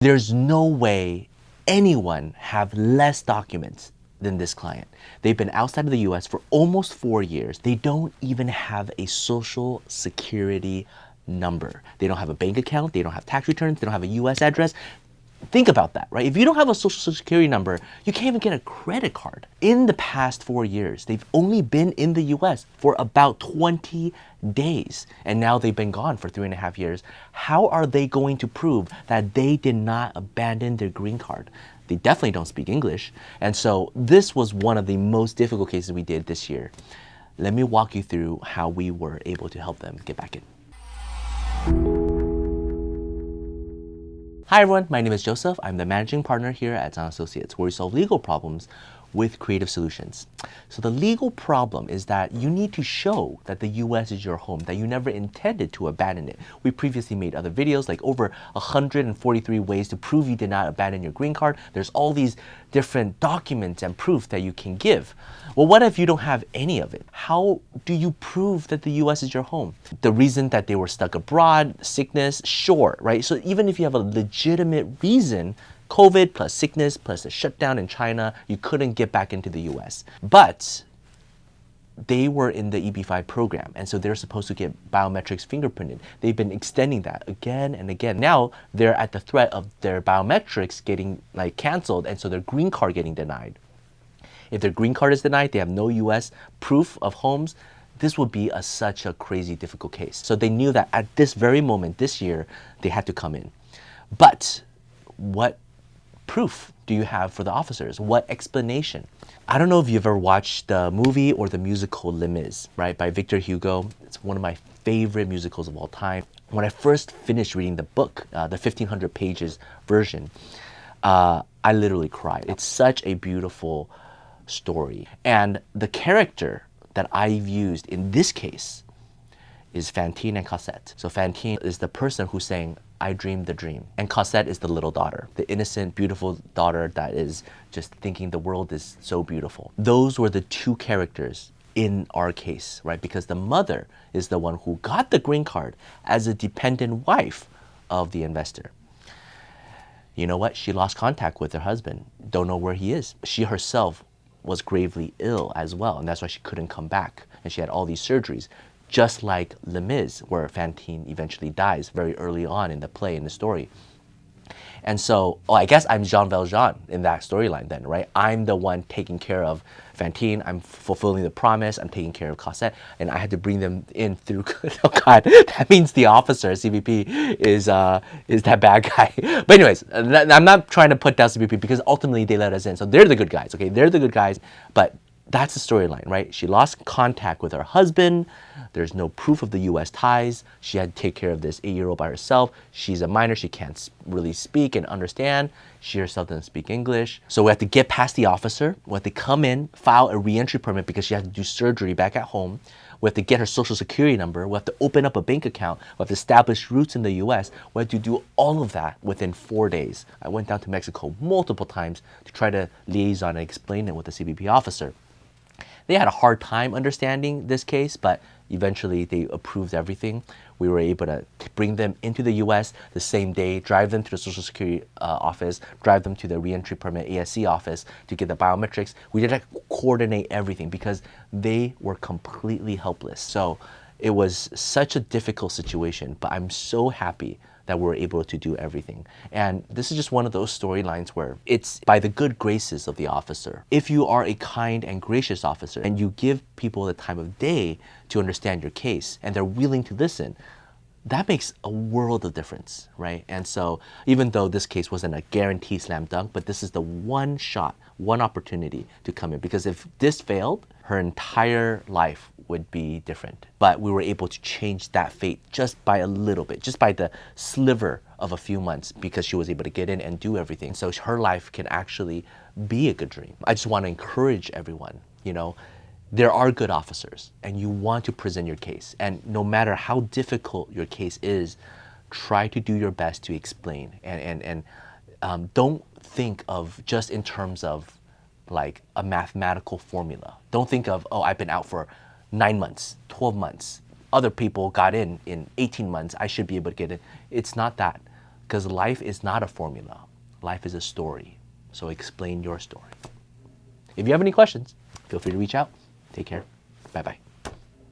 There's no way anyone have less documents than this client. They've been outside of the US for almost 4 years. They don't even have a social security number. They don't have a bank account. They don't have tax returns. They don't have a US address. Think about that, right? If you don't have a social security number, you can't even get a credit card. In the past 4 years, they've only been in the US for about 20 days. And now they've been gone for 3.5 years. How are they going to prove that they did not abandon their green card? They definitely don't speak English. And so this was one of the most difficult cases we did this year. Let me walk you through how we were able to help them get back in. Hi everyone, my name is Joseph. I'm the managing partner here at Tsang and Associates, where we solve legal problems with creative solutions. So the legal problem is that you need to show that the US is your home, that you never intended to abandon it. We previously made other videos, like over 143 ways to prove you did not abandon your green card. There's all these different documents and proof that you can give. Well, what if you don't have any of it? How do you prove that the US is your home? The reason that they were stuck abroad, sickness, sure, right? So even if you have a legitimate reason, COVID plus sickness plus the shutdown in China, you couldn't get back into the US. But they were in the EB-5 program, and so they're supposed to get biometrics fingerprinted. They've been extending that again and again. Now they're at the threat of their biometrics getting canceled, and so their green card getting denied. If their green card is denied, they have no US proof of homes, this would be such a crazy difficult case. So they knew that at this very moment this year, they had to come in. But what proof do you have for the officers? What explanation? I don't know if you've ever watched the movie or the musical Les Mis, right, by Victor Hugo. It's one of my favorite musicals of all time. When I first finished reading the book, the 1,500 pages version, I literally cried. It's such a beautiful story. And the character that I've used in this case is Fantine and Cosette. So Fantine is the person who's saying, I dreamed the dream. And Cosette is the little daughter, the innocent, beautiful daughter that is just thinking the world is so beautiful. Those were the two characters in our case, right? Because the mother is the one who got the green card as a dependent wife of the investor. You know what? She lost contact with her husband. Don't know where he is. She herself was gravely ill as well, and that's why she couldn't come back. And she had all these surgeries. Just like Les Mis, where Fantine eventually dies very early on in the play, in the story. And so, I guess I'm Jean Valjean in that storyline then, right? I'm the one taking care of Fantine, I'm fulfilling the promise, I'm taking care of Cosette, and I had to bring them in through, oh God, that means the officer, CBP, is that bad guy. But anyways, I'm not trying to put down CBP because ultimately they let us in. So they're the good guys, okay? They're the good guys, but that's the storyline, right? She lost contact with her husband. There's no proof of the US ties. She had to take care of this 8-year-old by herself. She's a minor. She can't really speak and understand. She herself doesn't speak English. So we have to get past the officer. We have to come in, file a reentry permit because she had to do surgery back at home. We have to get her social security number. We have to open up a bank account. We have to establish roots in the US. We have to do all of that within 4 days. I went down to Mexico multiple times to try to liaison and explain it with the CBP officer. They had a hard time understanding this case, but eventually they approved everything. We were able to bring them into the US the same day, drive them to the Social Security office, drive them to the reentry permit ASC office to get the biometrics. We did coordinate everything because they were completely helpless. So it was such a difficult situation, but I'm so happy that we're able to do everything. And this is just one of those storylines where it's by the good graces of the officer. If you are a kind and gracious officer and you give people the time of day to understand your case and they're willing to listen, that makes a world of difference, right? And so even though this case wasn't a guaranteed slam dunk, but this is the one shot, one opportunity to come in. Because if this failed, her entire life would be different. But we were able to change that fate just by a little bit, just by the sliver of a few months, because she was able to get in and do everything. So her life can actually be a good dream. I just want to encourage everyone, there are good officers and you want to present your case. And no matter how difficult your case is, try to do your best to explain. And don't think of just in terms of like a mathematical formula. Don't think of, oh, I've been out for 9 months, 12 months. Other people got in 18 months. I should be able to get in. It's not that. Because life is not a formula. Life is a story. So explain your story. If you have any questions, feel free to reach out. Take care. Bye-bye.